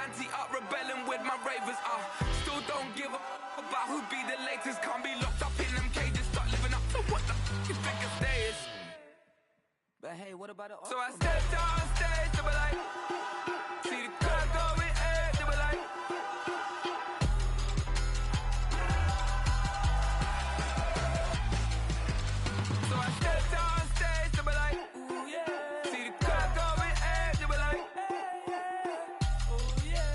anti-up, rebelling with my ravers. Still don't give a about who be the latest. Can't be locked up in them cages. Start living up to what the you think a stay is. But hey, what about the So I stepped out on stage to be like, see the crowd going ahead, to be like. So I stepped out on stage to be like, ooh yeah. See the crowd going ahead, to be like, ooh yeah.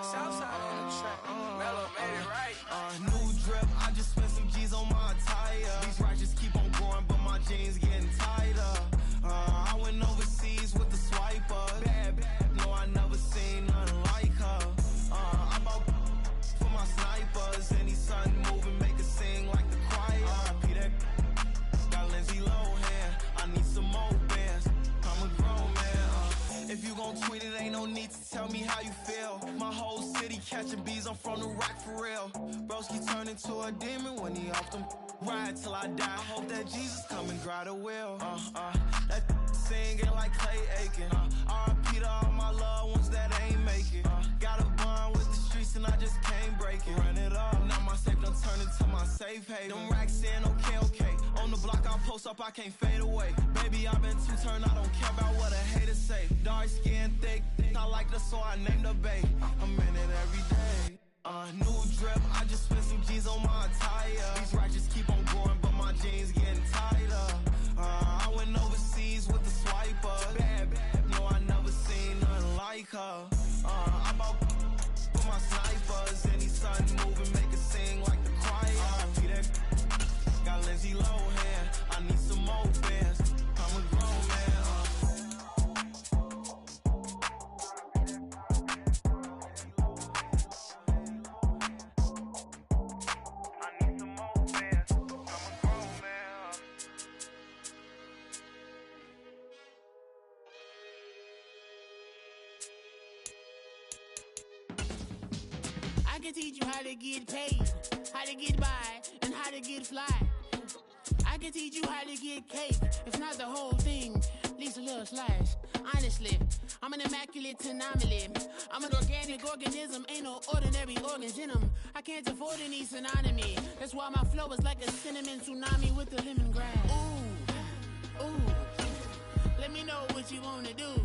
Southside on the track, Mellow made it right. New drip, I just spent some G's on my attire. These righteous keep on going, but my jeans getting tighter. I went overseas with the swiper. Bad, no, I never seen nothing like her. I bought for my snipers. Any son moving, make it sing like the choir. Peter got Lindsay Lohan. I need some more bands. I'm a grown man. If you gon' tweet it, ain't no need to tell me how you feel. My whole city catching bees, I'm from the rack for real. Broski turn into a demon when he off them. Ride till I die. I hope that Jesus come and grab the wheel. That singing like Clay Aiken. R.I.P. to all my loved ones that ain't make it. Got a bond with the streets and I just can't break it. Run it up, now my safe done turn into my safe haven. Them racks in, okay. On the block I post up, I can't fade away. Baby, I've been too turned, I don't care about what a hater say. Dark skin, thick, I like the so I named the bae. I'm in it every day. New drip, I just spent some G's on my attire. These righteous keep on going, but my jeans getting tighter. I went overseas with the swiper. Bad, no, I never seen nothing like her. I bought for my snipers. Any son moving, make it sing like the choir. Peter got Lindsay Lohan. I need some more bands. I'm a grown man. I can teach you how to get paid, how to get by, and how to get fly. I can teach you how to get cake, if not the whole thing, at least a little slice. Honestly, I'm an immaculate anomaly. I'm an organic organism, ain't no ordinary organs in them. I can't afford any synonymy. That's why my flow is like a cinnamon tsunami with the lemongrass. Ooh, let me know what you wanna do.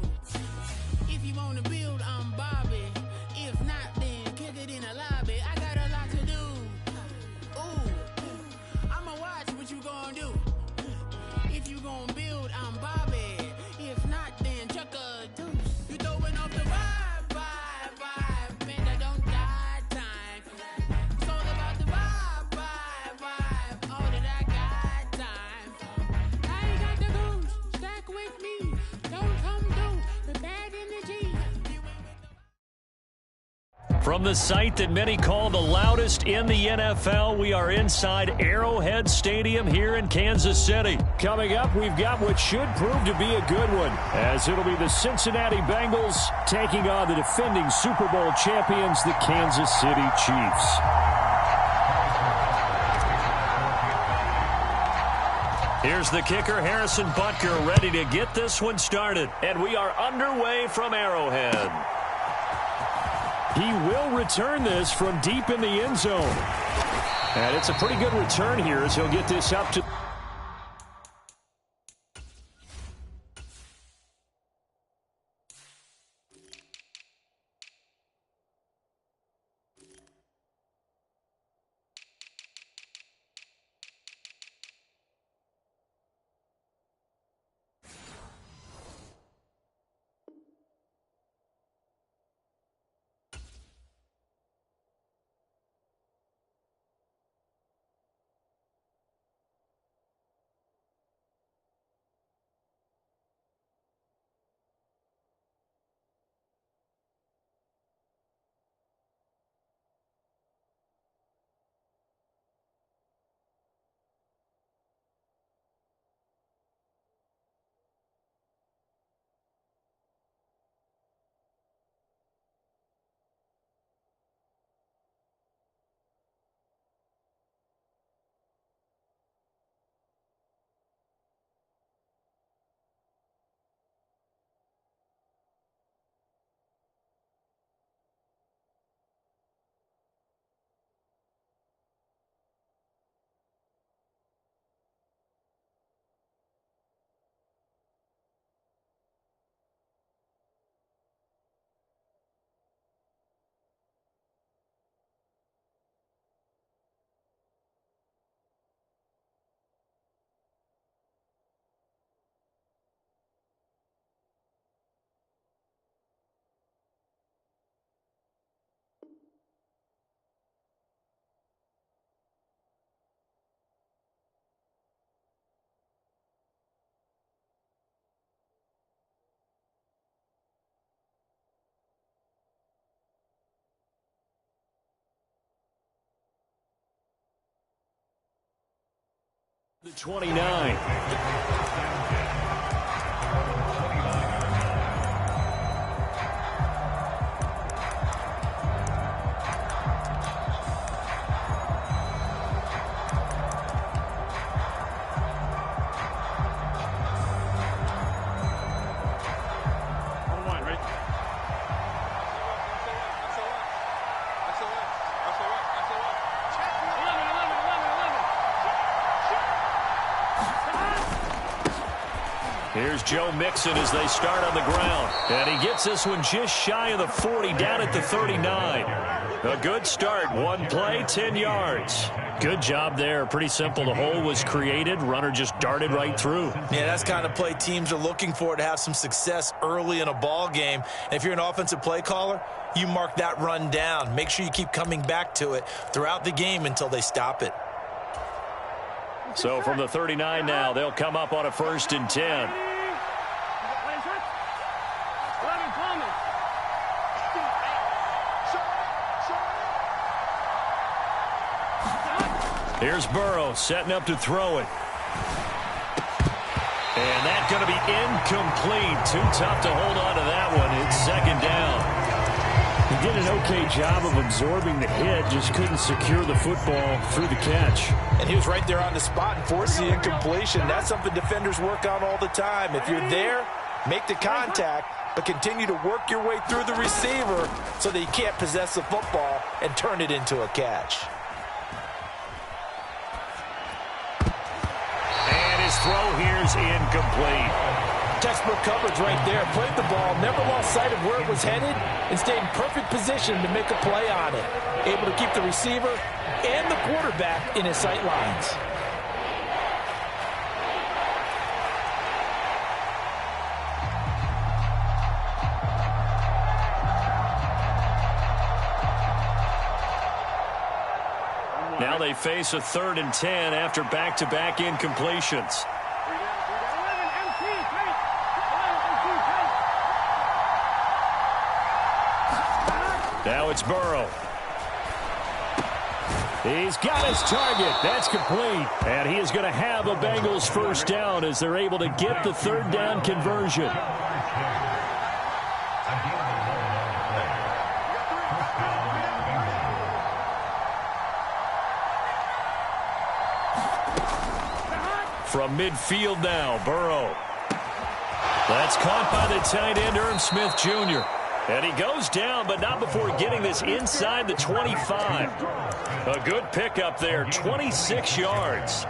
If you wanna build, I'm Bobby. If not, then kick it in the lobby. I got a lot to do. Ooh, I'ma watch what you gon' do. If you gon' build, I'm Bobby. If not, then chuck a deuce. You throwing off the vibe, man, I don't got time. It's all about the vibe, all that I got time. I ain't got the goose, stack with me. Don't come through the bad energy. From the site that many call the loudest in the NFL, we are inside Arrowhead Stadium here in Kansas City. Coming up, we've got what should prove to be a good one, as it'll be the Cincinnati Bengals taking on the defending Super Bowl champions, the Kansas City Chiefs. Here's the kicker, Harrison Butker, ready to get this one started. And we are underway from Arrowhead. He will return this from deep in the end zone. And it's a pretty good return here as he'll get this up to... The 29. Here's Joe Mixon as they start on the ground. And he gets this one just shy of the 40, down at the 39. A good start. One play, 10 yards. Good job there. Pretty simple. The hole was created. Runner just darted right through. Yeah, that's the kind of play teams are looking for to have some success early in a ball game. And if you're an offensive play caller, you mark that run down. Make sure you keep coming back to it throughout the game until they stop it. So from the 39 now, they'll come up on a 1st and 10. Here's Burrow setting up to throw it. And that's going to be incomplete. Too tough to hold on to that one. It's 2nd down. He did an okay job of absorbing the hit, just couldn't secure the football through the catch. And he was right there on the spot and forced the incompletion. That's something defenders work on all the time. If you're there, make the contact, but continue to work your way through the receiver so that you can't possess the football and turn it into a catch. And his throw here's incomplete. Textbook coverage right there. Played the ball, never lost sight of where it was headed, and stayed in perfect position to make a play on it. Able to keep the receiver and the quarterback in his sight lines. Now they face a 3rd and 10 after back-to-back incompletions. Now it's Burrow. He's got his target. That's complete. And he is going to have a Bengals 1st down as they're able to get the 3rd down conversion. From midfield now, Burrow. That's caught by the tight end, Irv Smith Jr. And he goes down, but not before getting this inside the 25. A good pickup there, 26 yards.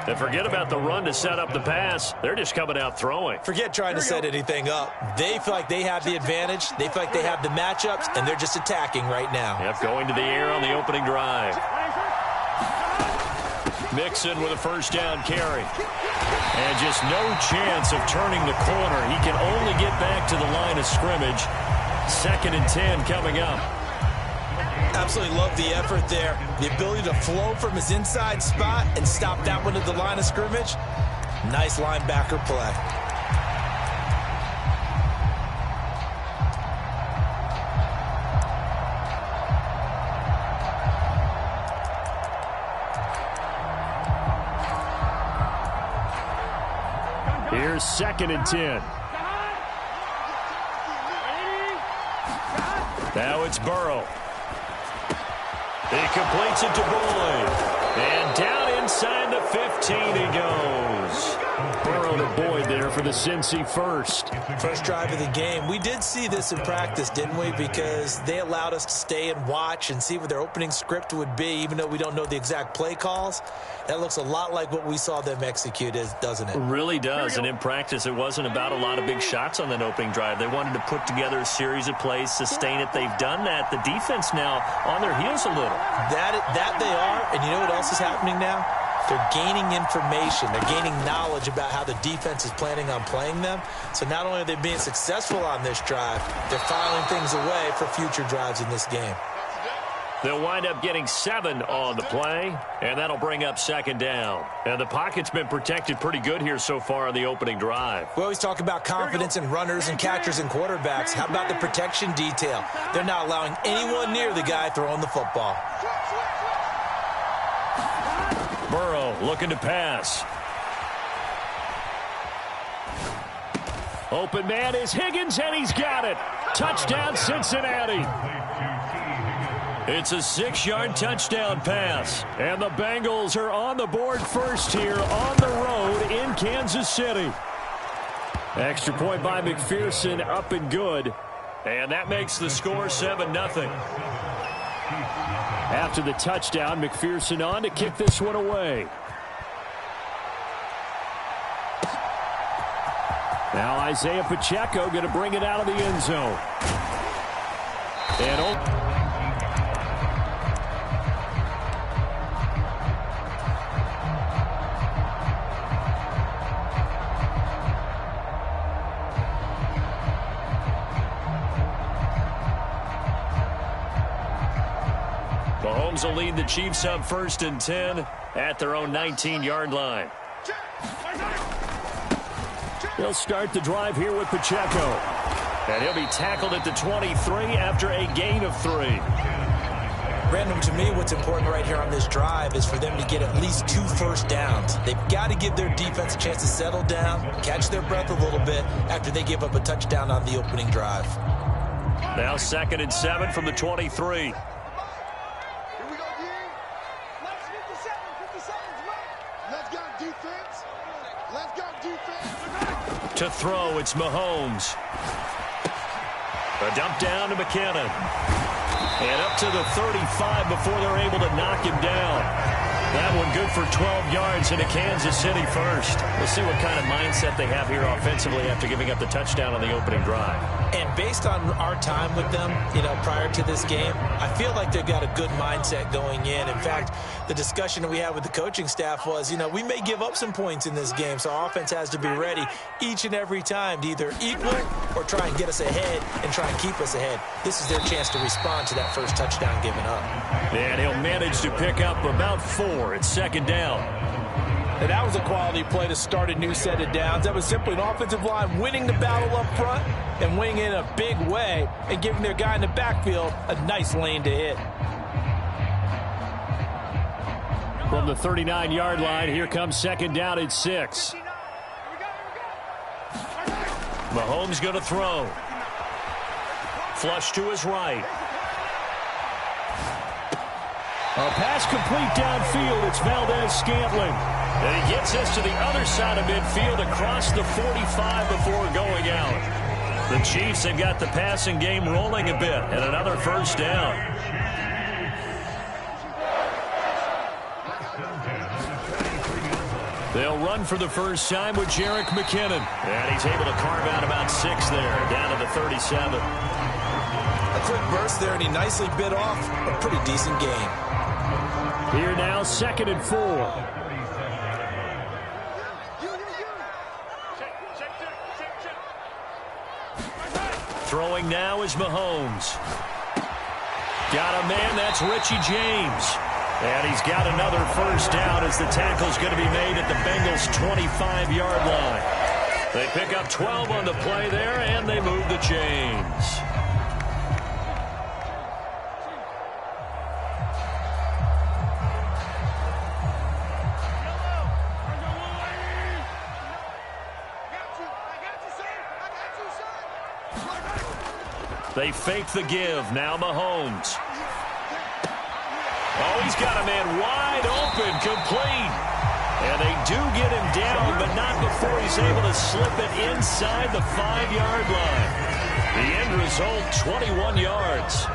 And forget about the run to set up the pass. They're just coming out throwing. Forget trying to set anything up. They feel like they have the advantage. They feel like they have the matchups, and they're just attacking right now. Yep, going to the air on the opening drive. Mixon with a 1st down carry. And just no chance of turning the corner. He can only get back to the line of scrimmage. 2nd and 10 coming up. Absolutely love the effort there. The ability to flow from his inside spot and stop that one at the line of scrimmage. Nice linebacker play. Here's 2nd and 10. Now it's Burrow. He completes it to Boyd. And down inside the 15 he goes. Burrow to Boyd there for the Cincy 1st drive of the game. We did see this in practice, didn't we? Because they allowed us to stay and watch and see what their opening script would be, even though we don't know the exact play calls. That looks a lot like what we saw them execute, doesn't it? It really does. And in practice, it wasn't about a lot of big shots on that opening drive. They wanted to put together a series of plays, sustain it. They've done that. The defense now on their heels a little. That they are. And you know what else is happening now? They're gaining information. They're gaining knowledge about how the defense is planning on playing them. So not only are they being successful on this drive, they're filing things away for future drives in this game. They'll wind up getting 7 on the play, and that'll bring up 2nd down. And the pocket's been protected pretty good here so far on the opening drive. We always talk about confidence in runners and catchers and quarterbacks. How about the protection detail? They're not allowing anyone near the guy throwing the football. Burrow looking to pass. Open man is Higgins, and he's got it. Touchdown, Cincinnati. It's a 6-yard touchdown pass. And the Bengals are on the board first here on the road in Kansas City. Extra point by McPherson, up and good. And that makes the score 7-0. After the touchdown, McPherson on to kick this one away. Now Isaiah Pacheco going to bring it out of the end zone. And Mahomes will lead the Chiefs up 1st and 10 at their own 19-yard line. He'll start the drive here with Pacheco. And he'll be tackled at the 23 after a gain of 3. Brandon, to me, what's important right here on this drive is for them to get at least 2 first downs. They've got to give their defense a chance to settle down, catch their breath a little bit after they give up a touchdown on the opening drive. Now 2nd and 7 from the 23. To throw, it's Mahomes. A dump down to McKinnon. And up to the 35 before they're able to knock him down. That one good for 12 yards into Kansas City first. We'll see what kind of mindset they have here offensively after giving up the touchdown on the opening drive. And based on our time with them, prior to this game, I feel like they've got a good mindset going in. In fact, the discussion that we had with the coaching staff was, we may give up some points in this game, so our offense has to be ready each and every time to either equal or try and get us ahead and try and keep us ahead. This is their chance to respond to that first touchdown given up. And he'll manage to pick up about 4. It's 2nd down. And that was a quality play to start a new set of downs. That was simply an offensive line winning the battle up front and winning it in a big way and giving their guy in the backfield a nice lane to hit. From the 39-yard line, here comes 2nd down at 6. Mahomes going to throw. Flush to his right. A pass complete downfield. It's Valdez-Scantling. And he gets us to the other side of midfield across the 45 before going out. The Chiefs have got the passing game rolling a bit and another first down. They'll run for the first time with Jerick McKinnon. And he's able to carve out about 6 there, down to the 37. A quick burst there, and he nicely bit off a pretty decent game. Here now, 2nd and 4. Throwing now is Mahomes. Got a man, that's Richie James. And he's got another first down as the tackle's going to be made at the Bengals' 25-yard line. They pick up 12 on the play there, and they move the chains. They fake the give. Now Mahomes. Oh, he's got a man wide open, complete. And they do get him down, but not before he's able to slip it inside the 5-yard line. The end result, 21 yards.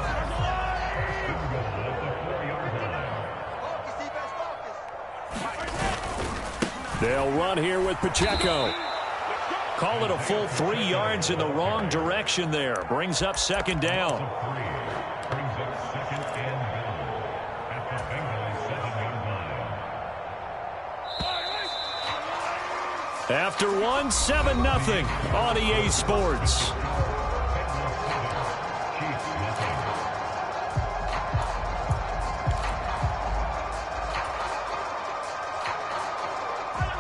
They'll run here with Pacheco. Call it a full 3 yards in the wrong direction there. Brings up 2nd down. After one, 7-0 on EA Sports.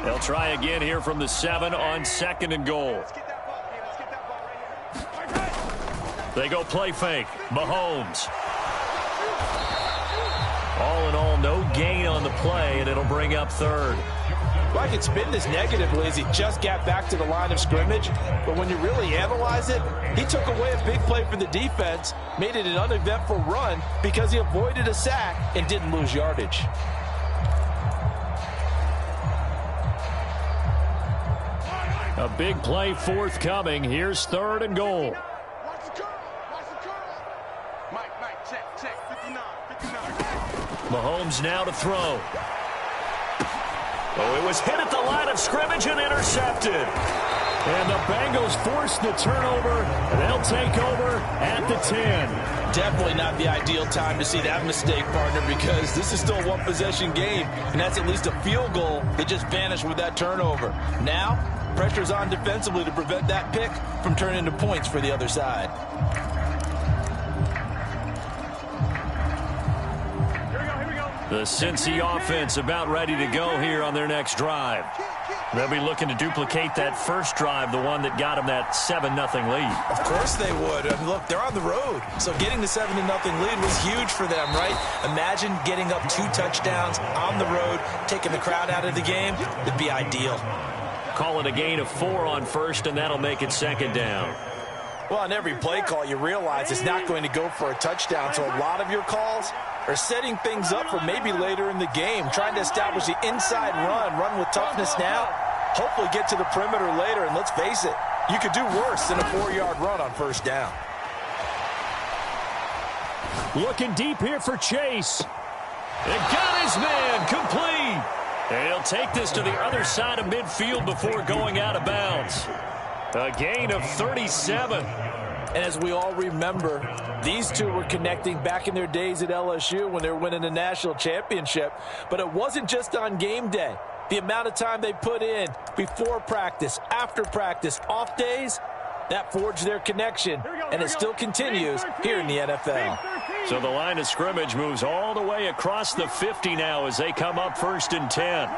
They'll try again here from the 7 on 2nd and goal. They go play fake. Mahomes. All in all, no gain on the play, and it'll bring up third. Well, I can spin this negatively as he just got back to the line of scrimmage. But when you really analyze it, he took away a big play for the defense, made it an uneventful run because he avoided a sack and didn't lose yardage. A big play forthcoming. Here's 3rd and goal. Mahomes now to throw. Oh, it was hit at the line of scrimmage and intercepted. And the Bengals force the turnover, and they'll take over at the 10. Definitely not the ideal time to see that mistake, partner, because this is still a one-possession game, and that's at least a field goal that just vanished with that turnover. Now, pressure's on defensively to prevent that pick from turning into points for the other side. The Cincy offense about ready to go here on their next drive. They'll be looking to duplicate that first drive, the one that got them that 7-0 lead. Of course they would. Look, they're on the road, so getting the 7-0 lead was huge for them, right? Imagine getting up 2 touchdowns on the road, taking the crowd out of the game. It'd be ideal. Call it a gain of 4 on first, and that'll make it 2nd down. Well, on every play call, you realize it's not going to go for a touchdown, so a lot of your calls are setting things up for maybe later in the game, trying to establish the inside run with toughness now, hopefully get to the perimeter later, and let's face it, you could do worse than a 4-yard run on first down. Looking deep here for Chase. And got his man complete. And he'll take this to the other side of midfield before going out of bounds. A gain of 37. And as we all remember, these two were connecting back in their days at LSU when they were winning the national championship. But it wasn't just on game day. The amount of time they put in before practice, after practice, off days, that forged their connection. And it still continues here in the NFL. So the line of scrimmage moves all the way across the 50 now as they come up 1st and 10.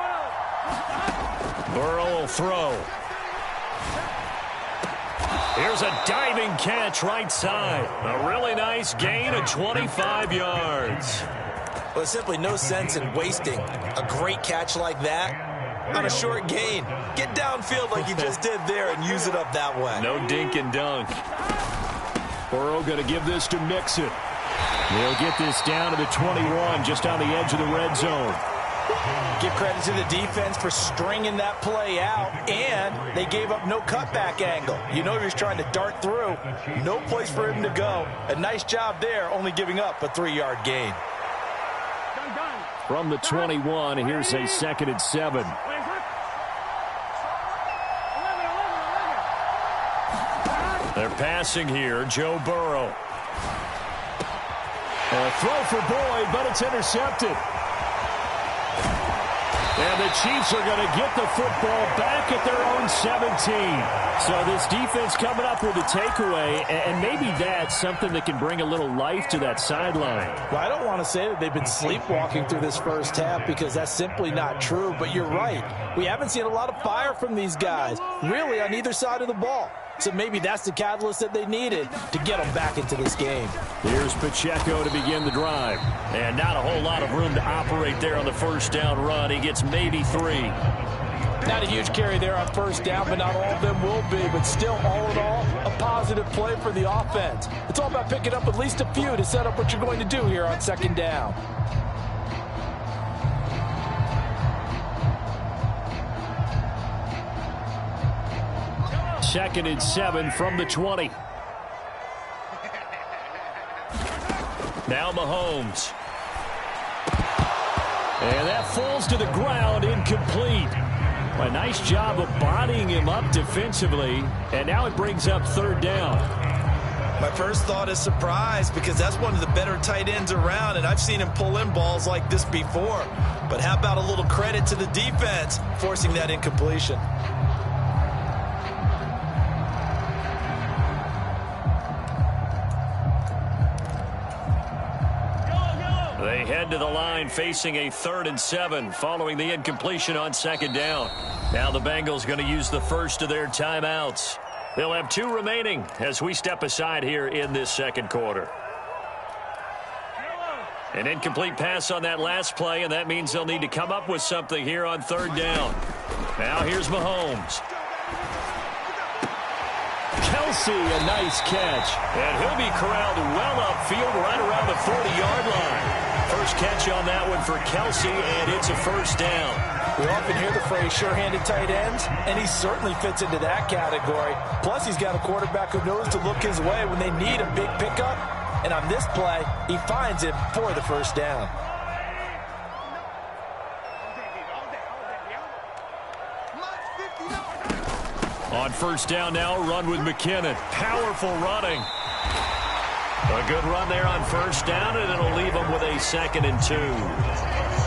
Burrow will throw. Here's a diving catch right side. A really nice gain of 25 yards. Well, there's simply no sense in wasting a great catch like that on a short gain. Get downfield like you just did there and use it up that way. No dink and dunk. Burrow going to give this to Mixon. They'll get this down to the 21, just on the edge of the red zone. Give credit to the defense for stringing that play out, and they gave up no cutback angle. You know he was trying to dart through. No place for him to go. A nice job there, only giving up a 3-yard gain. From the 21, here's a 2nd and 7. They're passing here, Joe Burrow. A throw for Boyd, but it's intercepted. And the Chiefs are going to get the football back at their own 17. So this defense coming up with a takeaway, and maybe that's something that can bring a little life to that sideline. Well, I don't want to say that they've been sleepwalking through this first half because that's simply not true, but you're right. We haven't seen a lot of fire from these guys, really, on either side of the ball. So maybe that's the catalyst that they needed to get them back into this game. Here's Pacheco to begin the drive. And not a whole lot of room to operate there on the first down run. He gets maybe 3. Not a huge carry there on first down, but not all of them will be. But still, all in all, a positive play for the offense. It's all about picking up at least a few to set up what you're going to do here on 2nd down. Second and 7 from the 20. Now Mahomes. And that falls to the ground, incomplete. A nice job of bodying him up defensively, and now it brings up 3rd down. My first thought is surprise because that's one of the better tight ends around, and I've seen him pull in balls like this before. But how about a little credit to the defense forcing that incompletion? They head to the line facing a 3rd and 7 following the incompletion on 2nd down. Now the Bengals going to use the first of their timeouts. They'll have 2 remaining as we step aside here in this 2nd quarter. An incomplete pass on that last play, and that means they'll need to come up with something here on third down. Now here's Mahomes. Kelsey, a nice catch. And he'll be corralled well upfield right around the 40-yard line. First catch on that one for Kelsey, and it's a first down. We often hear the phrase sure-handed tight ends, and he certainly fits into that category. Plus, he's got a quarterback who knows to look his way when they need a big pickup. And on this play, he finds it for the first down. On first down now, run with McKinnon. Powerful running. A good run there on first down, and it'll leave them with a 2nd and 2.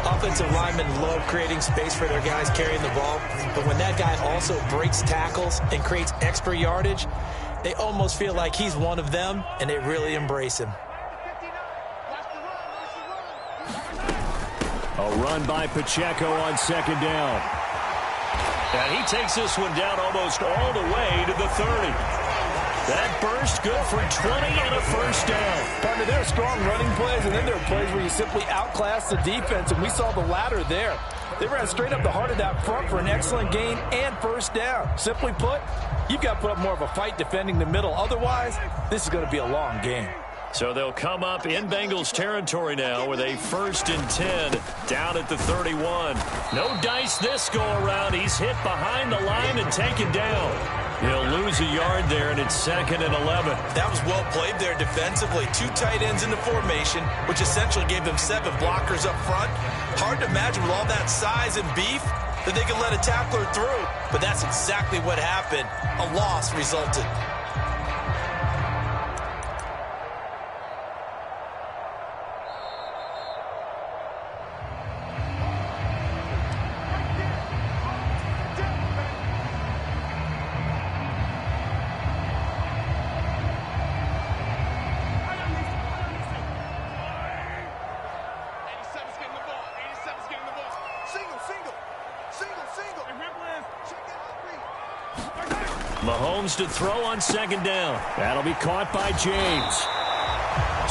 Offensive linemen love creating space for their guys carrying the ball, but when that guy also breaks tackles and creates extra yardage, they almost feel like he's one of them, and they really embrace him. A run by Pacheco on 2nd down. And he takes this one down almost all the way to the 30. That burst good for 20 and a first down. Partner, there are strong running plays, and then there are plays where you simply outclass the defense, and we saw the latter there. They ran straight up the heart of that front for an excellent gain and first down. Simply put, you've got to put up more of a fight defending the middle. Otherwise, this is going to be a long game. So they'll come up in Bengals territory now with a 1st and 10 down at the 31. No dice this go around. He's hit behind the line and taken down. He'll lose a yard there, and it's 2nd and 11. That was well played there defensively. 2 tight ends in the formation, which essentially gave them 7 blockers up front. Hard to imagine with all that size and beef that they could let a tackler through. But that's exactly what happened. A loss resulted. Mahomes to throw on 2nd down. That'll be caught by James.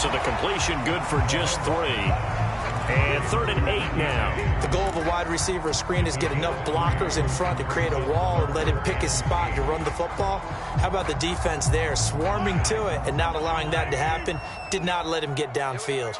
So the completion good for just 3. And 3rd and 8 now. The goal of a wide receiver screen is get enough blockers in front to create a wall and let him pick his spot to run the football. How about the defense there, swarming to it and not allowing that to happen? Did not let him get downfield.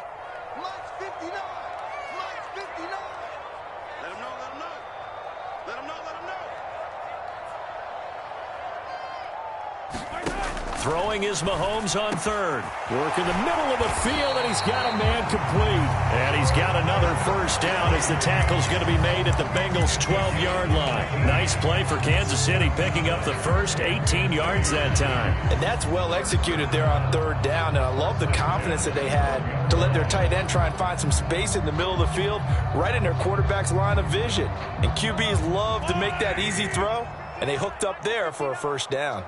Throwing is Mahomes on 3rd. Work in the middle of the field, and he's got a man complete. And he's got another first down as the tackle's going to be made at the Bengals' 12-yard line. Nice play for Kansas City, picking up the first 18 yards that time. And that's well executed there on 3rd down, and I love the confidence that they had to let their tight end try and find some space in the middle of the field, right in their quarterback's line of vision. And QBs love to make that easy throw, and they hooked up there for a first down.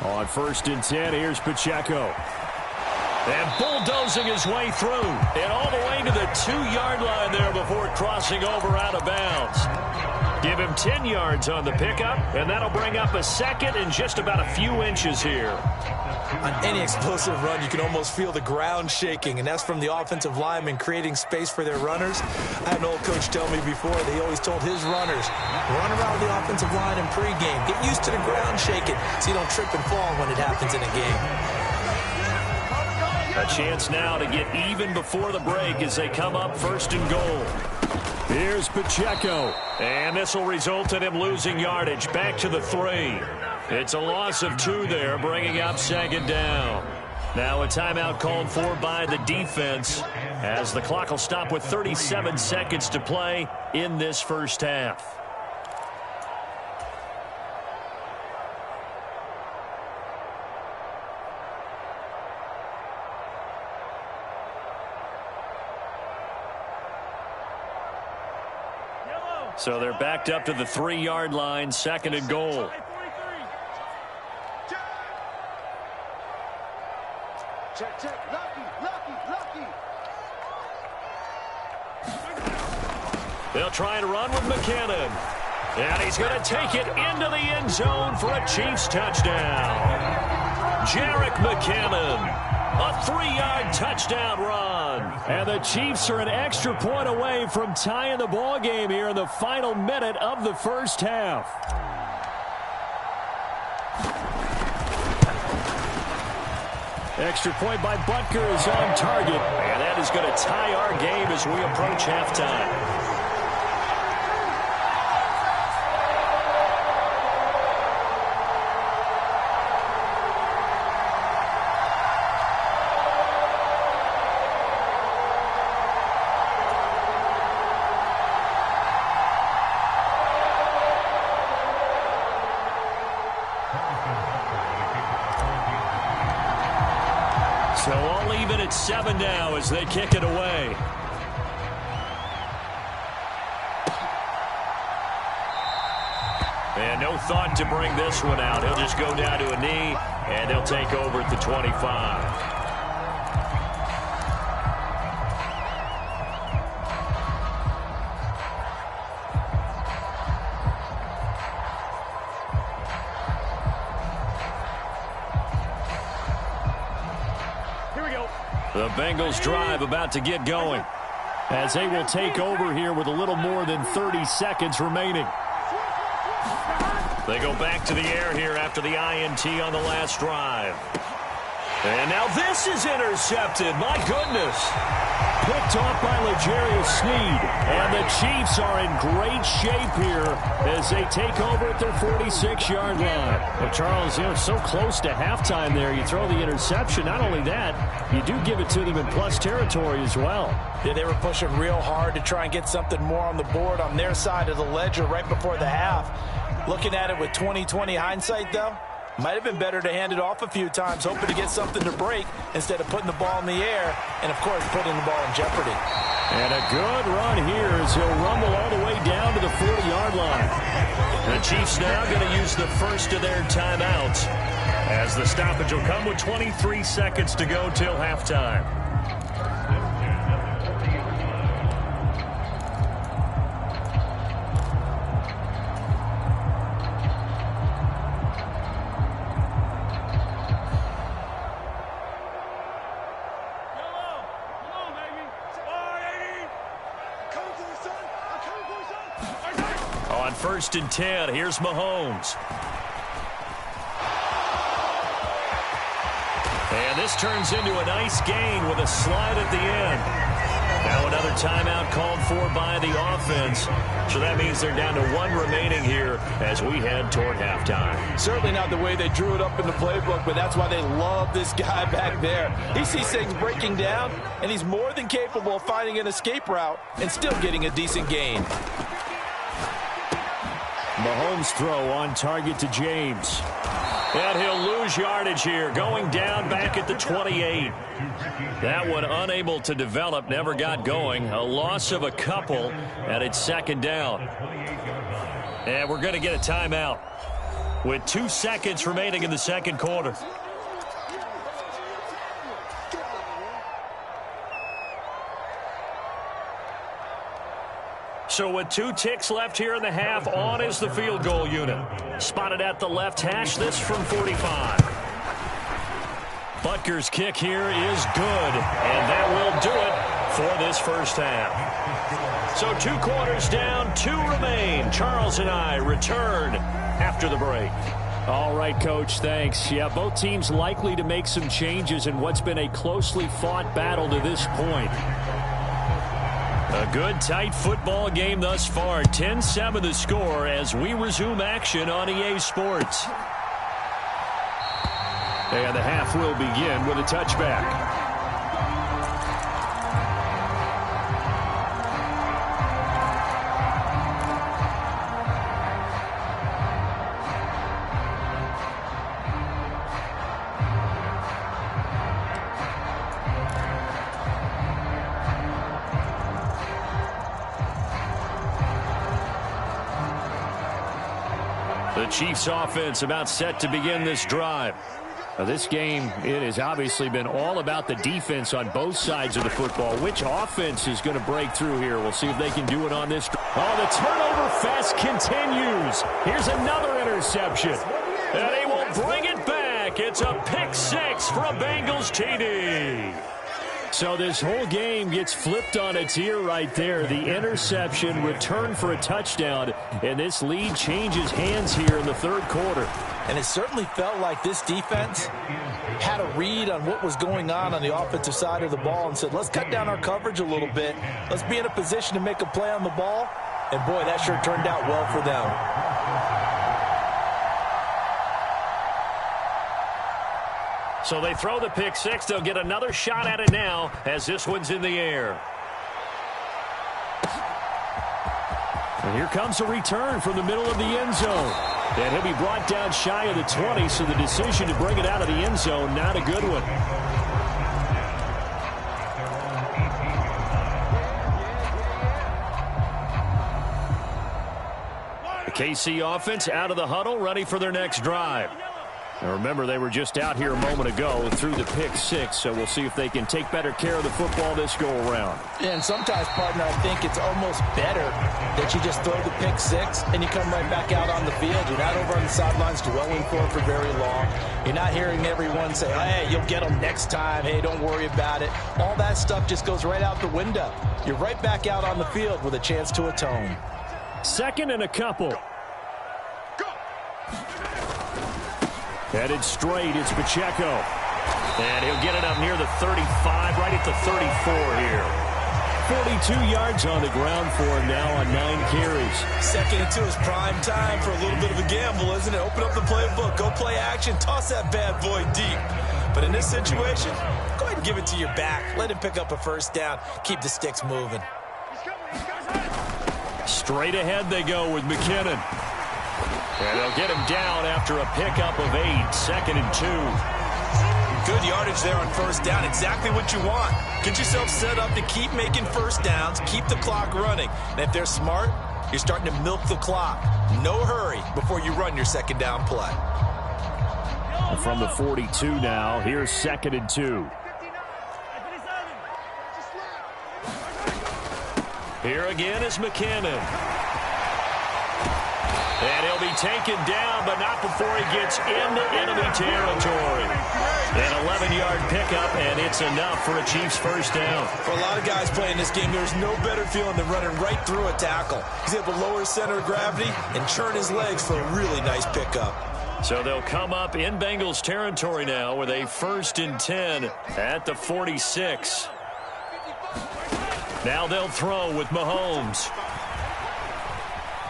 On 1st and 10, here's Pacheco. And bulldozing his way through. And all the way to the 2-yard line there before crossing over out of bounds. Give him 10 yards on the pickup, and that'll bring up a 2nd and just about a few inches here. On any explosive run, you can almost feel the ground shaking, and that's from the offensive linemen creating space for their runners. I had an old coach tell me before, they always told his runners, run around the offensive line in pregame. Get used to the ground shaking so you don't trip and fall when it happens in a game. A chance now to get even before the break as they come up 1st and goal. Here's Pacheco, and this will result in him losing yardage back to the 3. It's a loss of 2 there, bringing up 2nd down. Now a timeout called for by the defense as the clock will stop with 37 seconds to play in this first half. So they're backed up to the 3-yard line, 2nd and goal. Check. Lucky. They'll try and run with McKinnon. And he's going to take it into the end zone for a Chiefs touchdown. Jerick McKinnon. A 3-yard touchdown run. And the Chiefs are an extra point away from tying the ball game here in the final minute of the first half. Extra point by Butker is on target. And that is going to tie our game as we approach halftime. So all even at 7 now as they kick it away. And no thought to bring this one out. He'll just go down to a knee, and they'll take over at the 25. The Bengals drive about to get going as they will take over here with a little more than 30 seconds remaining. They go back to the air here after the INT on the last drive. And now this is intercepted. My goodness. Picked off by L'Jarius Sneed. And the Chiefs are in great shape here as they take over at their 46-yard line. Well, Charles, so close to halftime there. You throw the interception. Not only that, you do give it to them in plus territory as well. Yeah, they were pushing real hard to try and get something more on the board on their side of the ledger right before the half. Looking at it with 20/20 hindsight, though, might have been better to hand it off a few times, hoping to get something to break instead of putting the ball in the air and, of course, putting the ball in jeopardy. And a good run here as he'll rumble all the way down to the 40-yard line. The Chiefs now going to use the first of their timeouts as the stoppage will come with 23 seconds to go till halftime. On 1st and 10, here's Mahomes. And this turns into a nice gain with a slide at the end. Now another timeout called for by the offense. So that means they're down to 1 remaining here as we head toward halftime. Certainly not the way they drew it up in the playbook, but that's why they love this guy back there. He sees things breaking down, and he's more than capable of finding an escape route and still getting a decent gain. Mahomes' throw on target to James. And he'll lose yardage here, going down back at the 28. That one unable to develop, never got going. A loss of a couple, and it's 2nd down. And we're going to get a timeout with 2 seconds remaining in the 2nd quarter. So with 2 ticks left here in the half, on is the field goal unit. Spotted at the left hash, this from 45. Butker's kick here is good, and that will do it for this first half. So 2 quarters down, 2 remain. Charles and I return after the break. All right, Coach, thanks. Yeah, both teams likely to make some changes in what's been a closely fought battle to this point. A good, tight football game thus far. 10-7 the score as we resume action on EA Sports. And the half will begin with a touchback. The Chiefs offense about set to begin this drive. Now, this game, it has obviously been all about the defense on both sides of the football. Which offense is going to break through here? We'll see if they can do it on this. Oh, the turnover fest continues. Here's another interception. And they will bring it back back. It's a pick six for a Bengals TD. So this whole game gets flipped on its ear right there. The interception, return for a touchdown, and this lead changes hands here in the third quarter. And it certainly felt like this defense had a read on what was going on the offensive side of the ball and said, let's cut down our coverage a little bit. Let's be in a position to make a play on the ball. And, boy, that sure turned out well for them. So they throw the pick six. They'll get another shot at it now as this one's in the air. And here comes a return from the middle of the end zone. And he'll be brought down shy of the 20, so the decision to bring it out of the end zone, not a good one. The KC offense out of the huddle, ready for their next drive. Now remember, they were just out here a moment ago through the pick six, so we'll see if they can take better care of the football this go-around. Yeah, and sometimes, partner, I think it's almost better that you just throw the pick six and you come right back out on the field. You're not over on the sidelines dwelling for it for very long. You're not hearing everyone say, hey, you'll get them next time. Hey, don't worry about it. All that stuff just goes right out the window. You're right back out on the field with a chance to atone. Second and a couple. Headed straight, it's Pacheco. And he'll get it up near the 35, right at the 34 here. 42 yards on the ground for him now on 9 carries. Second and 2 is prime time for a little bit of a gamble, isn't it? Open up the playbook, go play action, toss that bad boy deep. But in this situation, go ahead and give it to your back. Let him pick up a first down. Keep the sticks moving. Straight ahead they go with McKinnon. And they'll get him down after a pickup of 8, second and 2. Good yardage there on first down. Exactly what you want. Get yourself set up to keep making first downs, keep the clock running. And if they're smart, you're starting to milk the clock. No hurry before you run your second down play. From the 42 now, here's second and 2. Here again is McKinnon. And he'll be taken down, but not before he gets into enemy territory. An 11-yard pickup, and it's enough for a Chiefs first down. For a lot of guys playing this game, there's no better feeling than running right through a tackle. He's able to lower his center of gravity and churn his legs for a really nice pickup. So they'll come up in Bengals territory now with a 1st and 10 at the 46. Now they'll throw with Mahomes.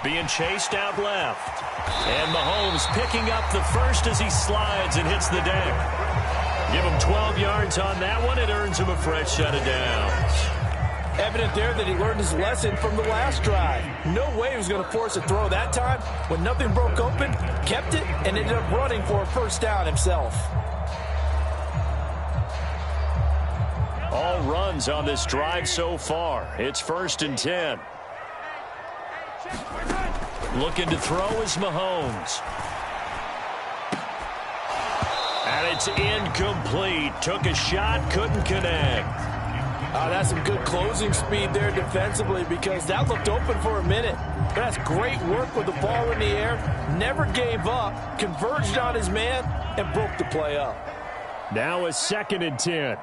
Being chased out left. And Mahomes picking up the first as he slides and hits the deck. Give him 12 yards on that one. It earns him a fresh set of downs. Evident there that he learned his lesson from the last drive. No way he was going to force a throw that time. When nothing broke open, kept it, and ended up running for a first down himself. All runs on this drive so far. It's 1st and 10. Looking to throw is Mahomes. And it's incomplete. Took a shot, couldn't connect. That's some good closing speed there defensively because that looked open for a minute. That's great work with the ball in the air. Never gave up, converged on his man, and broke the play up. Now a 2nd and 10.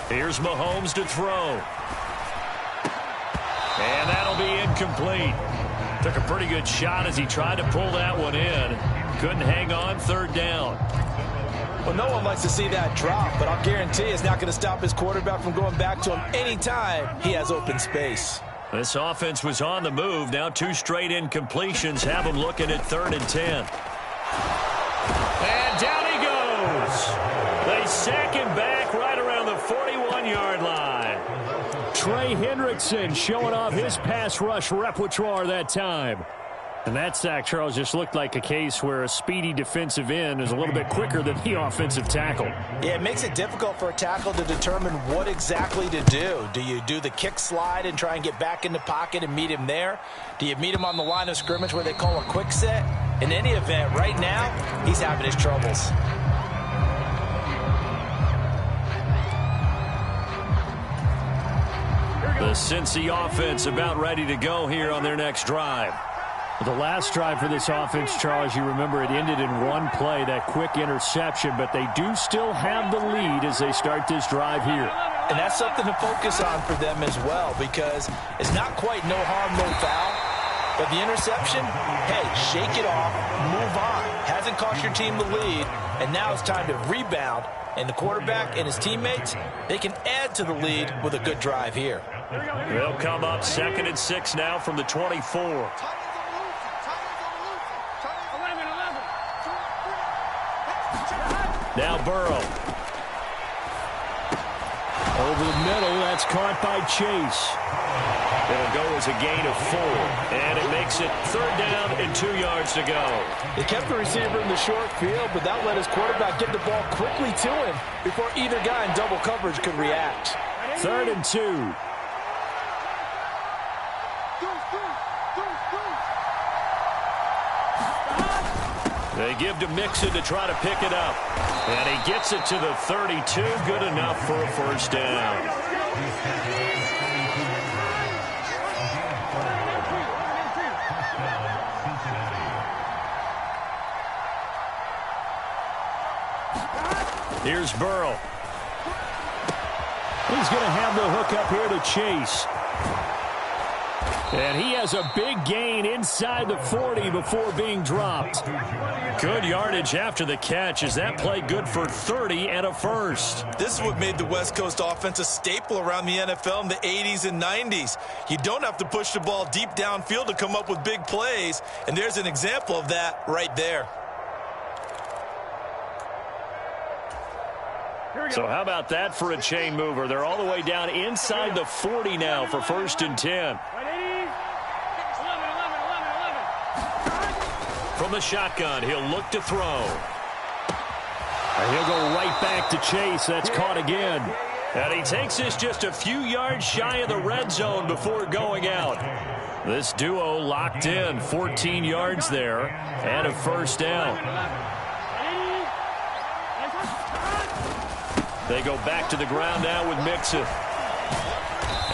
Here's Mahomes to throw. And that'll be incomplete. Took a pretty good shot as he tried to pull that one in. Couldn't hang on, 3rd down. Well, no one likes to see that drop, but I'll guarantee it's not going to stop his quarterback from going back to him anytime he has open space. This offense was on the move. Now 2 straight incompletions have him looking at 3rd and 10. And down he goes. They sack him back right around the 41-yard line. Trey Hendrickson showing off his pass rush repertoire that time. And that sack, Charles, just looked like a case where a speedy defensive end is a little bit quicker than the offensive tackle. Yeah, it makes it difficult for a tackle to determine what exactly to do. Do you do the kick slide and try and get back in the pocket and meet him there? Do you meet him on the line of scrimmage where they call a quick set? In any event, right now, he's having his troubles. The Cincy offense about ready to go here on their next drive. The last drive for this offense, Charles, you remember it ended in one play, that quick interception, but they do still have the lead as they start this drive here. And that's something to focus on for them as well, because it's not quite no harm, no foul. But the interception, hey, shake it off, move on. Hasn't cost your team the lead, and now it's time to rebound. And the quarterback and his teammates, they can add to the lead with a good drive here. They'll come up 2nd and 6 now from the 24. Now Burrow. Over the middle, that's caught by Chase. It'll go as a gain of 4, and it makes it 3rd down and 2 yards to go. They kept the receiver in the short field, but that let his quarterback get the ball quickly to him before either guy in double coverage could react. 3rd and 2. They give to Mixon to try to pick it up. And he gets it to the 32. Good enough for a 1st down. Here's Burrow. He's going to have the hook up here to Chase. And he has a big gain inside the 40 before being dropped. Good yardage after the catch. Is that play good for 30 and a 1st? This is what made the West Coast offense a staple around the NFL in the 80s and 90s. You don't have to push the ball deep downfield to come up with big plays, and there's an example of that right there. So how about that for a chain mover? They're all the way down inside the 40 now for 1st and 10. From the shotgun, he'll look to throw. And he'll go right back to Chase. That's caught again. And he takes this just a few yards shy of the red zone before going out. This duo locked in, 14 yards there, and a 1st down. They go back to the ground now with Mixon.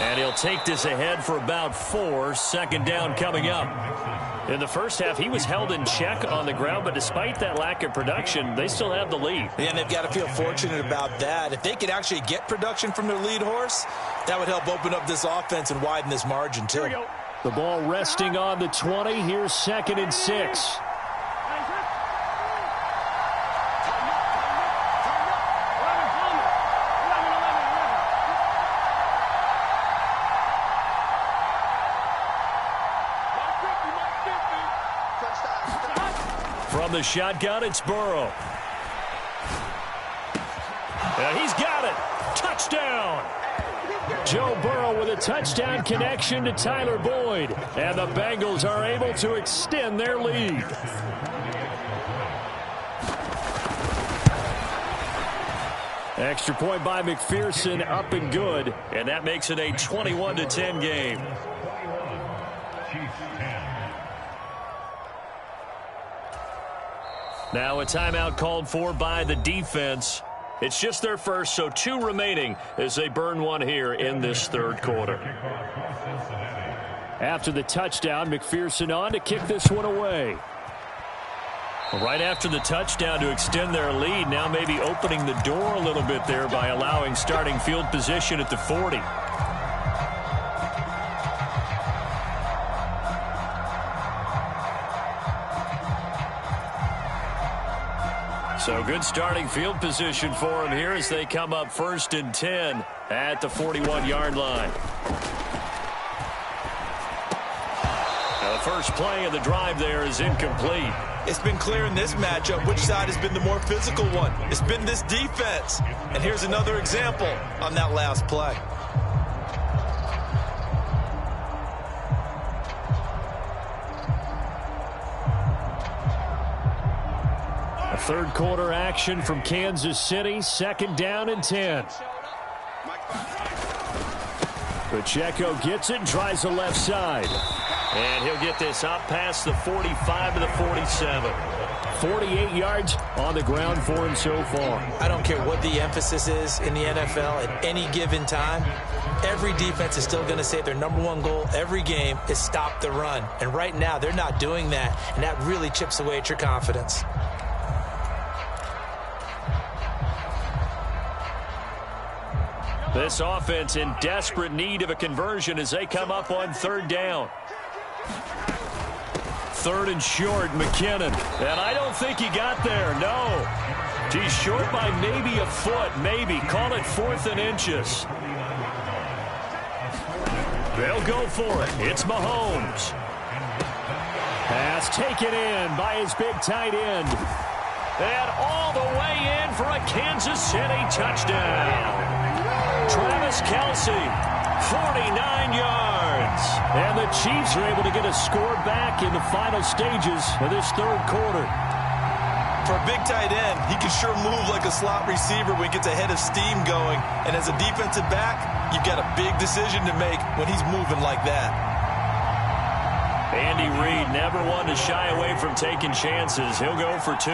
And he'll take this ahead for about 4. 2nd down coming up. In the first half, he was held in check on the ground, but despite that lack of production, they still have the lead. And they've got to feel fortunate about that. If they could actually get production from their lead horse, that would help open up this offense and widen this margin, too. The ball resting on the 20. Here's 2nd and 6. From the shotgun, it's Burrow. And he's got it. Touchdown. Joe Burrow with a touchdown connection to Tyler Boyd. And the Bengals are able to extend their lead. Extra point by McPherson, up and good. And that makes it a 21-10 game. Now a timeout called for by the defense. It's just their first, so 2 remaining as they burn one here in this 3rd quarter. After the touchdown, McPherson on to kick this one away. Right after the touchdown to extend their lead, now maybe opening the door a little bit there by allowing starting field position at the 40. So good starting field position for him here as they come up 1st and 10 at the 41-yard line. Now the first play of the drive there is incomplete. It's been clear in this matchup which side has been the more physical one. It's been this defense. And here's another example on that last play. A 3rd quarter action from Kansas City. 2nd down and 10. Pacheco gets it and tries the left side. And he'll get this up past the 45 to the 47. 48 yards on the ground for him so far. I don't care what the emphasis is in the NFL at any given time. Every defense is still going to say their #1 goal every game is stop the run. And right now, they're not doing that, and that really chips away at your confidence. This offense in desperate need of a conversion as they come up on 3rd down. 3rd and short, McKinnon. And I don't think he got there, no. He's short by maybe a foot, maybe. Call it 4th and inches. They'll go for it. It's Mahomes. Pass taken in by his big tight end. And all the way in for a Kansas City touchdown. Travis Kelce, 49 yards. And the Chiefs are able to get a score back in the final stages of this 3rd quarter. For a big tight end, he can sure move like a slot receiver when he gets a head of steam going. And as a defensive back, you've got a big decision to make when he's moving like that. Andy Reid never one to shy away from taking chances. He'll go for 2.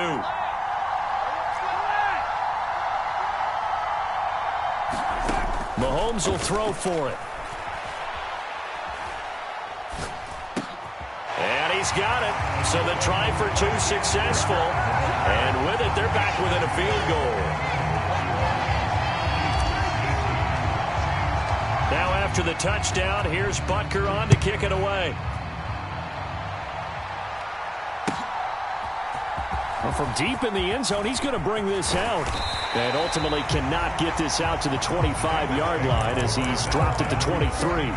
Mahomes will throw for it. And he's got it. So the try for 2 successful. And with it, they're back within a field goal. Now after the touchdown, here's Butker on to kick it away. Well, from deep in the end zone, he's going to bring this out. And ultimately cannot get this out to the 25-yard line as he's dropped at the 23.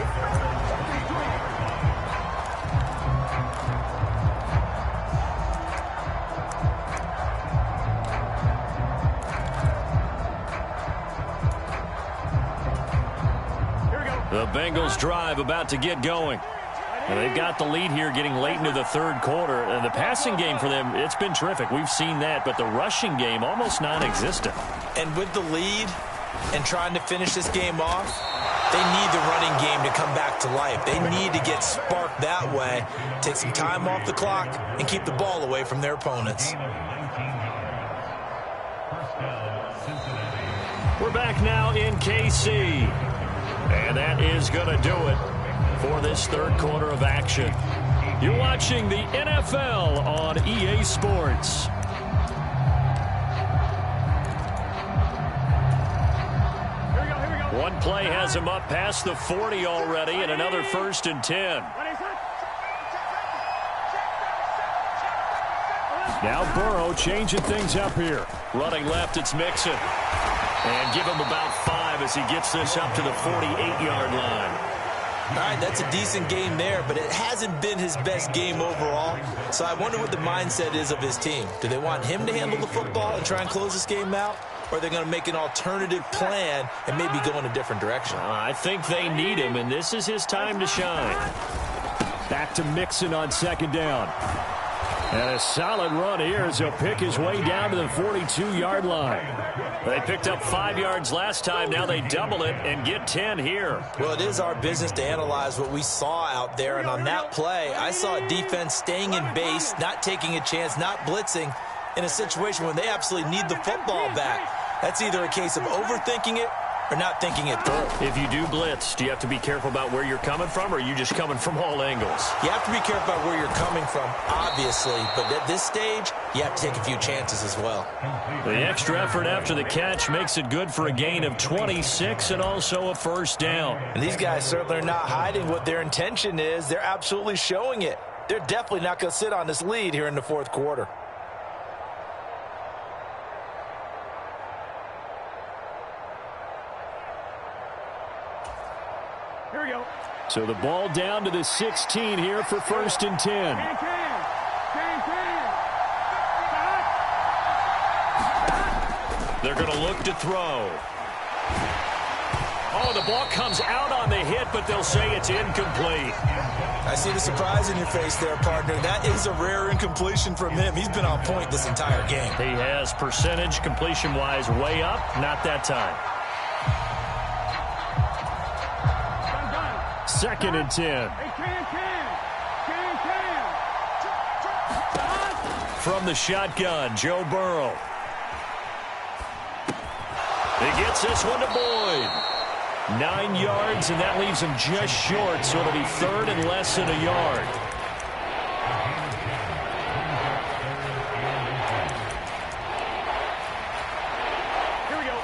The Bengals drive about to get going. And they've got the lead here getting late into the 3rd quarter. And the passing game for them, it's been terrific. We've seen that, but the rushing game almost non-existent. And with the lead and trying to finish this game off, they need the running game to come back to life. They need to get sparked that way, take some time off the clock, and keep the ball away from their opponents. We're back now in KC. And that is going to do it for this 3rd quarter of action. You're watching the NFL on EA Sports. One play has him up past the 40 already, and another 1st and 10. Now Burrow changing things up here. Running left, it's Mixon. And give him about 5 as he gets this up to the 48-yard line. All right, that's a decent game there, but it hasn't been his best game overall. So I wonder what the mindset is of his team. Do they want him to handle the football and try and close this game out? Or are they going to make an alternative plan and maybe go in a different direction? I think they need him, and this is his time to shine. Back to Mixon on 2nd down. And a solid run here as he'll pick his way down to the 42-yard line. They picked up 5 yards last time. Now they double it and get 10 here. Well, it is our business to analyze what we saw out there. And on that play, I saw a defense staying in base, not taking a chance, not blitzing in a situation when they absolutely need the football back. That's either a case of overthinking it or not thinking it through. If you do blitz, do you have to be careful about where you're coming from, or are you just coming from all angles? You have to be careful about where you're coming from, obviously, but at this stage, you have to take a few chances as well. The extra effort after the catch makes it good for a gain of 26 and also a 1st down. And these guys certainly are not hiding what their intention is. They're absolutely showing it. They're definitely not going to sit on this lead here in the 4th quarter. Here we go. So the ball down to the 16 here for 1st and 10. They're going to look to throw. Oh, the ball comes out on the hit, but they'll say it's incomplete. I see the surprise in your face there, partner. That is a rare incompletion from him. He's been on point this entire game. He has percentage completion-wise way up, not that time. 2nd and 10. from the shotgun, Joe Burrow. He gets this one to Boyd. 9 yards, and that leaves him just short, so it'll be third and less than a yard. Here we go.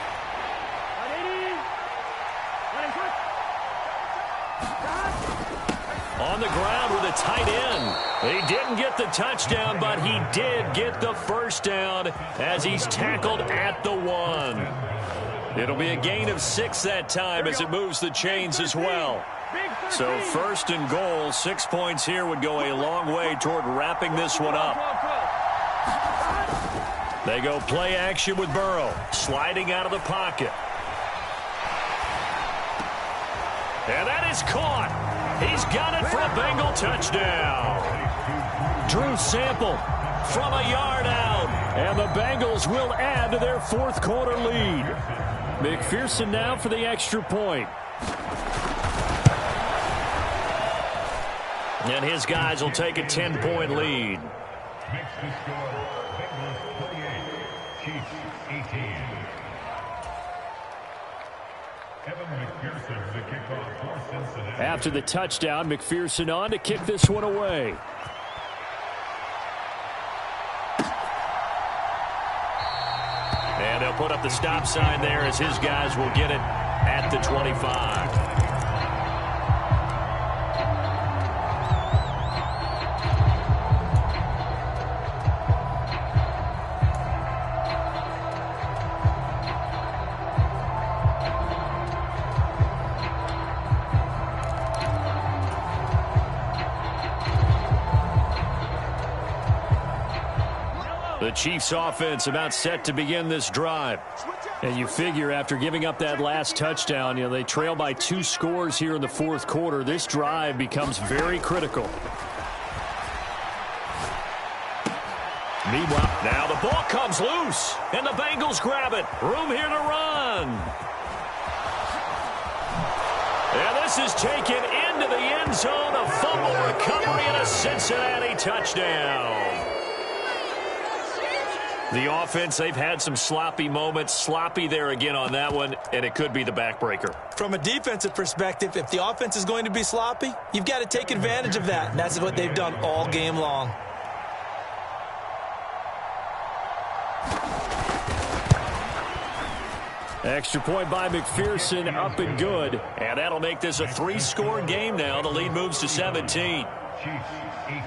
On the ground with a tight end. He didn't get the touchdown, but he did get the first down as he's tackled at the 1. It'll be a gain of 6 that time as it moves the chains as well. So first and goal, 6 points here would go a long way toward wrapping this one up. They go play action with Burrow, sliding out of the pocket. And that is caught. He's got it for a Bengal touchdown. Drew Sample from a yard out. And the Bengals will add to their fourth quarter lead. McPherson now for the extra point. And his guys will take a 10-point lead. Makes the score Bengals 48, Chiefs 18. McPherson to kick off for Cincinnati. After the touchdown, McPherson on to kick this one away. And they'll put up the stop sign there as his guys will get it at the 25. The Chiefs offense about set to begin this drive. And you figure after giving up that last touchdown, they trail by 2 scores here in the fourth quarter. This drive becomes very critical. Meanwhile, now the ball comes loose, and the Bengals grab it. Room here to run. And this is taken into the end zone. A fumble recovery and a Cincinnati touchdown. The offense, they've had some sloppy moments. Sloppy there again on that one, and it could be the backbreaker. From a defensive perspective, if the offense is going to be sloppy, you've got to take advantage of that, and that's what they've done all game long. Extra point by McPherson, up and good. And that'll make this a 3-score game now. The lead moves to 17. Chiefs 18.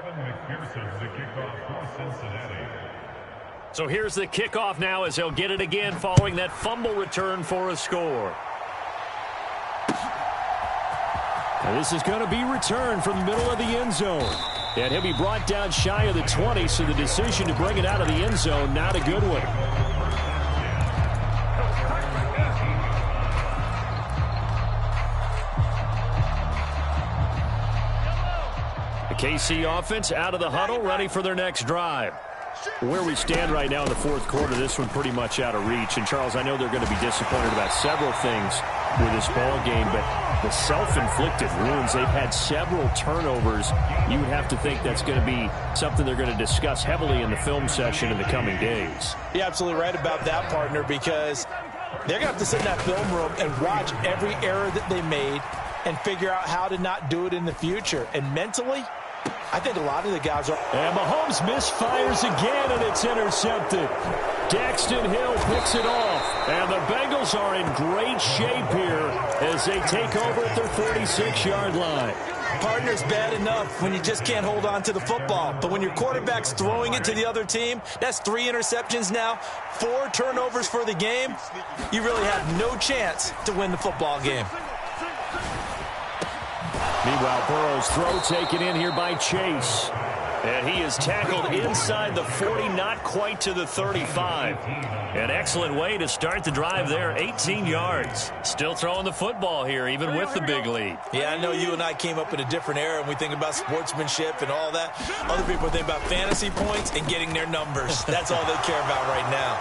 McPherson to kick off for Cincinnati. So here's the kickoff now as he'll get it again following that fumble return for a score. And this is going to be returned from the middle of the end zone. And he'll be brought down shy of the 20, so the decision to bring it out of the end zone, not a good one. KC offense out of the huddle, ready for their next drive. Where we stand right now in the fourth quarter, this one pretty much out of reach. And, Charles, I know they're going to be disappointed about several things with this ball game, but the self-inflicted wounds, they've had several turnovers. You would have to think that's going to be something they're going to discuss heavily in the film session in the coming days. You're absolutely right about that, partner, because they're going to have to sit in that film room and watch every error that they made and figure out how to not do it in the future. And mentally, I think a lot of the guys are. And Mahomes misfires again, and it's intercepted. Daxton Hill picks it off. And the Bengals are in great shape here as they take over at their 46-yard line. Partner's bad enough when you just can't hold on to the football. But when your quarterback's throwing it to the other team, that's 3 interceptions now, 4 turnovers for the game. You really have no chance to win the football game. Meanwhile, Burrow's throw taken in here by Chase. And he is tackled inside the 40, not quite to the 35. An excellent way to start the drive there, 18 yards. Still throwing the football here, even with the big lead. Yeah, I know you and I came up in a different era, and we think about sportsmanship and all that. Other people think about fantasy points and getting their numbers. That's all they care about right now.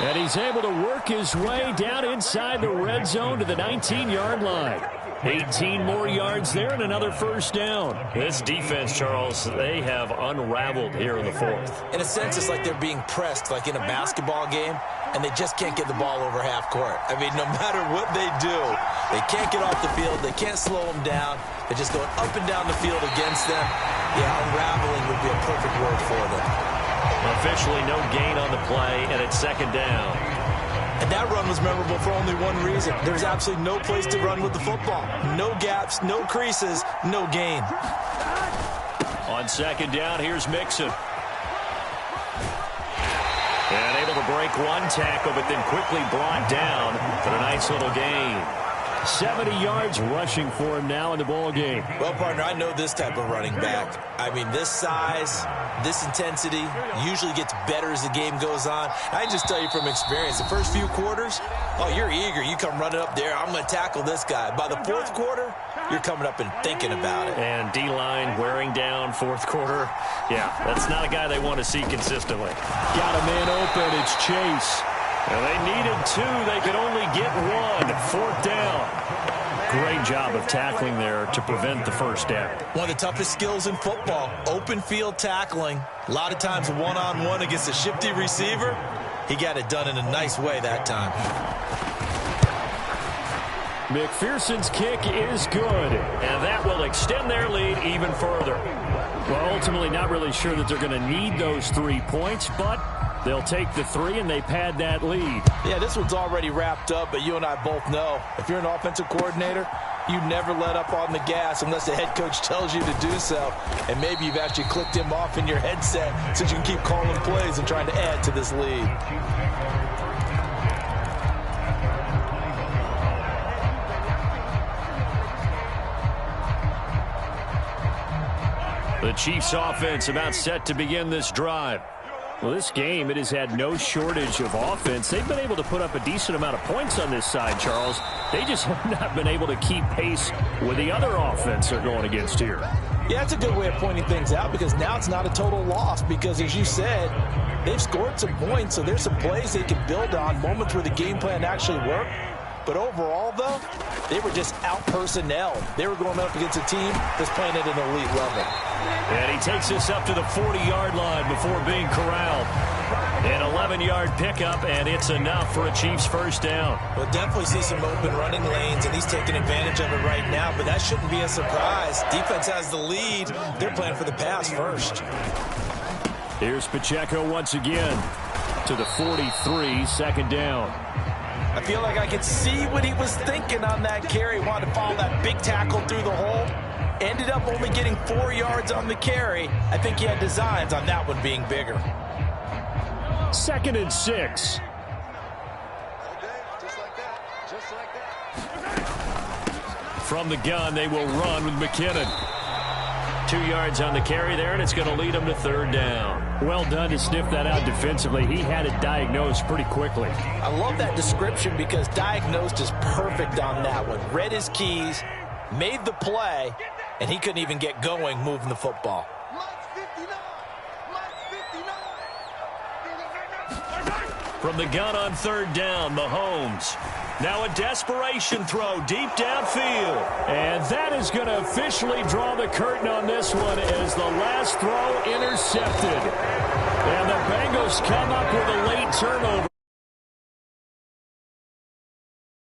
And he's able to work his way down inside the red zone to the 19-yard line. 18 more yards there and another first down. This defense, Charles, they have unraveled here in the fourth. In a sense, it's like they're being pressed like in a basketball game, and they just can't get the ball over half court. I mean, no matter what they do, they can't get off the field. They can't slow them down. They're just going up and down the field against them. Yeah, unraveling would be a perfect word for them. Officially no gain on the play, and it's second down. And that run was memorable for only one reason. There's absolutely no place to run with the football. No gaps, no creases, no gain. On second down, here's Mixon. And able to break one tackle, but then quickly brought down for a nice little gain. 70 yards rushing for him now in the ball game. Well, partner, I know this type of running back. I mean, this size, this intensity usually gets better as the game goes on. I can just tell you from experience, the first few quarters, oh, you're eager. You come running up there, I'm going to tackle this guy. By the fourth quarter, you're coming up and thinking about it. And D-line wearing down fourth quarter. Yeah, that's not a guy they want to see consistently. Got a man open. It's Chase. And they needed two. They could only get one. Fourth down. Great job of tackling there to prevent the first down. One of the toughest skills in football, open field tackling. A lot of times one-on-one against a shifty receiver. He got it done in a nice way that time. McPherson's kick is good, and that will extend their lead even further. Well, ultimately not really sure that they're going to need those 3 points, but they'll take the 3 and they pad that lead. Yeah, this one's already wrapped up, but you and I both know if you're an offensive coordinator, you never let up on the gas unless the head coach tells you to do so. And maybe you've actually clicked him off in your headset so you can keep calling plays and trying to add to this lead. The Chiefs offense about set to begin this drive. Well, this game, it has had no shortage of offense. They've been able to put up a decent amount of points on this side, Charles. They just have not been able to keep pace with the other offense they're going against here. Yeah, that's a good way of pointing things out because now it's not a total loss because, as you said, they've scored some points, so there's some plays they can build on, moments where the game plan actually worked. But overall, though, they were just out-personnel. They were going up against a team that's playing at an elite level. And he takes us up to the 40-yard line before being corralled. An 11-yard pickup, and it's enough for a Chiefs first down. We'll definitely see some open running lanes, and he's taking advantage of it right now, but that shouldn't be a surprise. Defense has the lead. They're playing for the pass first. Here's Pacheco once again to the 43, second down. I feel like I could see what he was thinking on that carry. Wanted to follow that big tackle through the hole. Ended up only getting 4 yards on the carry. I think he had designs on that one being bigger. 2nd and 6. From the gun, they will run with McKinnon. 2 yards on the carry there, and it's going to lead them to third down. Well done to sniff that out defensively. He had it diagnosed pretty quickly. I love that description because diagnosed is perfect on that one. Read his keys, made the play, and he couldn't even get going moving the football. From the gun on third down, Mahomes. Now a desperation throw deep downfield. And that is going to officially draw the curtain on this one as the last throw intercepted. And the Bengals come up with a late turnover.